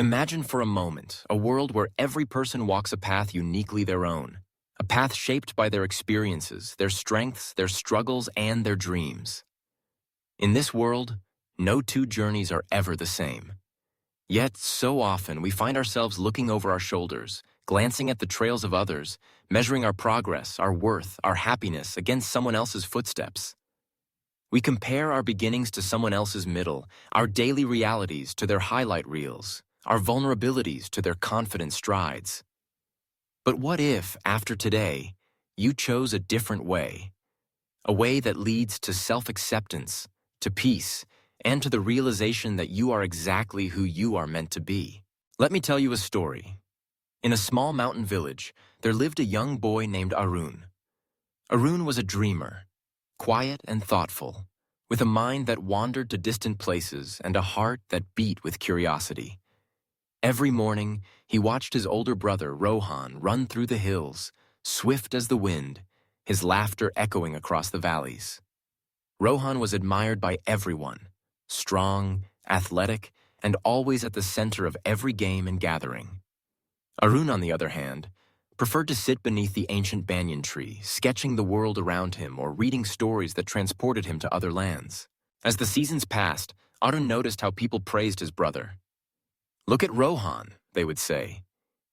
Imagine for a moment a world where every person walks a path uniquely their own, a path shaped by their experiences, their strengths, their struggles, and their dreams. In this world, no two journeys are ever the same. Yet, so often, we find ourselves looking over our shoulders, glancing at the trails of others, measuring our progress, our worth, our happiness against someone else's footsteps. We compare our beginnings to someone else's middle, our daily realities to their highlight reels, our vulnerabilities to their confident strides. But what if, after today, you chose a different way? A way that leads to self-acceptance, to peace, and to the realization that you are exactly who you are meant to be. Let me tell you a story. In a small mountain village, there lived a young boy named Arun. Arun was a dreamer, quiet and thoughtful, with a mind that wandered to distant places and a heart that beat with curiosity. Every morning, he watched his older brother, Rohan, run through the hills, swift as the wind, his laughter echoing across the valleys. Rohan was admired by everyone, strong, athletic, and always at the center of every game and gathering. Arun, on the other hand, preferred to sit beneath the ancient banyan tree, sketching the world around him or reading stories that transported him to other lands. As the seasons passed, Arun noticed how people praised his brother. "Look at Rohan," they would say.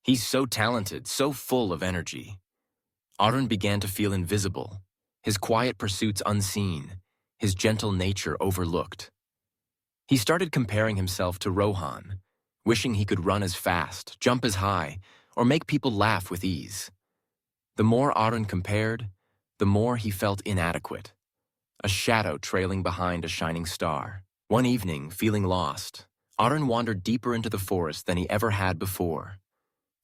"He's so talented, so full of energy." Arun began to feel invisible, his quiet pursuits unseen, his gentle nature overlooked. He started comparing himself to Rohan, wishing he could run as fast, jump as high, or make people laugh with ease. The more Arun compared, the more he felt inadequate, a shadow trailing behind a shining star. One evening, feeling lost, Arun wandered deeper into the forest than he ever had before.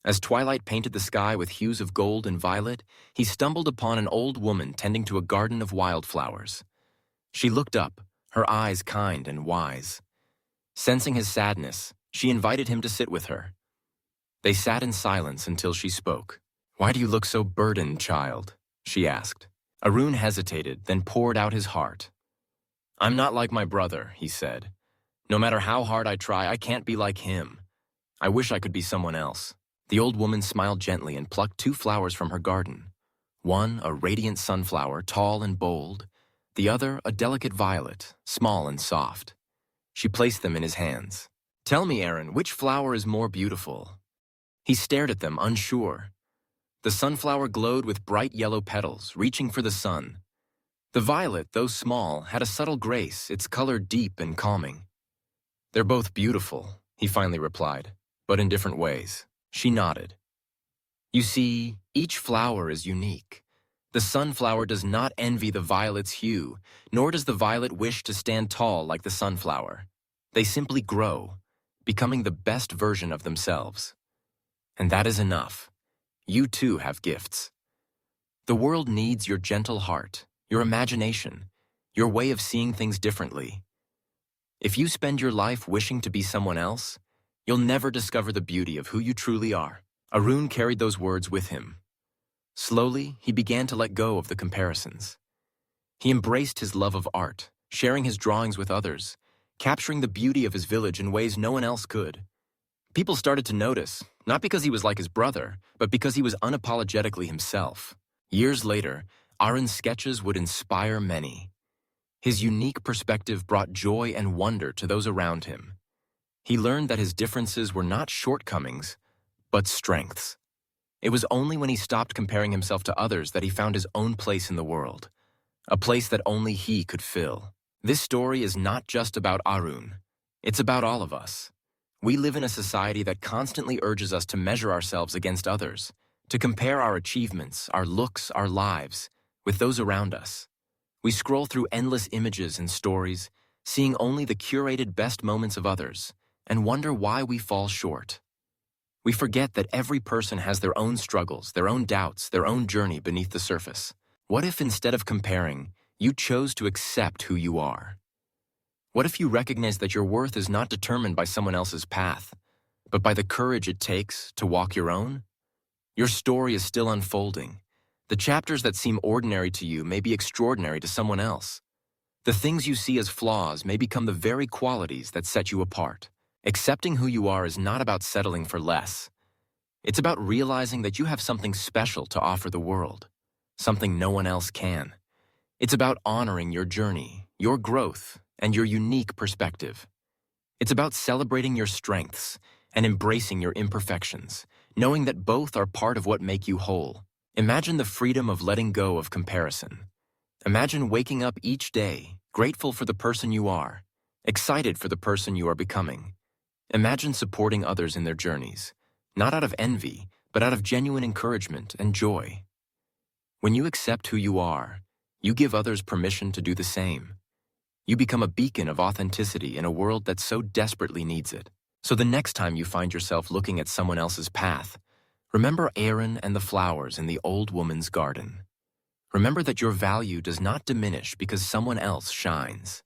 As twilight painted the sky with hues of gold and violet, he stumbled upon an old woman tending to a garden of wildflowers. She looked up, her eyes kind and wise. Sensing his sadness, she invited him to sit with her. They sat in silence until she spoke. "Why do you look so burdened, child?" she asked. Arun hesitated, then poured out his heart. "I'm not like my brother," he said. "No matter how hard I try, I can't be like him. I wish I could be someone else." The old woman smiled gently and plucked 2 flowers from her garden. One, a radiant sunflower, tall and bold. The other, a delicate violet, small and soft. She placed them in his hands. "Tell me, Aaron, which flower is more beautiful?" He stared at them, unsure. The sunflower glowed with bright yellow petals, reaching for the sun. The violet, though small, had a subtle grace, its color deep and calming. "They're both beautiful," he finally replied, "but in different ways." She nodded. "You see, each flower is unique. The sunflower does not envy the violet's hue, nor does the violet wish to stand tall like the sunflower. They simply grow, becoming the best version of themselves. And that is enough. You too have gifts. The world needs your gentle heart, your imagination, your way of seeing things differently. If you spend your life wishing to be someone else, you'll never discover the beauty of who you truly are." Arun carried those words with him. Slowly, he began to let go of the comparisons. He embraced his love of art, sharing his drawings with others, capturing the beauty of his village in ways no one else could. People started to notice, not because he was like his brother, but because he was unapologetically himself. Years later, Arun's sketches would inspire many. His unique perspective brought joy and wonder to those around him. He learned that his differences were not shortcomings, but strengths. It was only when he stopped comparing himself to others that he found his own place in the world, a place that only he could fill. This story is not just about Arun. It's about all of us. We live in a society that constantly urges us to measure ourselves against others, to compare our achievements, our looks, our lives, with those around us. We scroll through endless images and stories, seeing only the curated best moments of others, and wonder why we fall short. We forget that every person has their own struggles, their own doubts, their own journey beneath the surface. What if instead of comparing, you chose to accept who you are? What if you recognize that your worth is not determined by someone else's path, but by the courage it takes to walk your own? Your story is still unfolding. The chapters that seem ordinary to you may be extraordinary to someone else. The things you see as flaws may become the very qualities that set you apart. Accepting who you are is not about settling for less. It's about realizing that you have something special to offer the world, something no one else can. It's about honoring your journey, your growth, and your unique perspective. It's about celebrating your strengths and embracing your imperfections, knowing that both are part of what make you whole. Imagine the freedom of letting go of comparison. Imagine waking up each day, grateful for the person you are, excited for the person you are becoming. Imagine supporting others in their journeys, not out of envy, but out of genuine encouragement and joy. When you accept who you are, you give others permission to do the same. You become a beacon of authenticity in a world that so desperately needs it. So the next time you find yourself looking at someone else's path, remember Aaron and the flowers in the old woman's garden. Remember that your value does not diminish because someone else shines.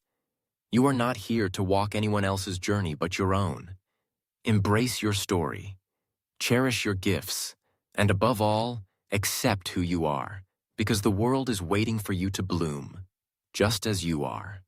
You are not here to walk anyone else's journey but your own. Embrace your story, cherish your gifts, and above all, accept who you are, because the world is waiting for you to bloom, just as you are.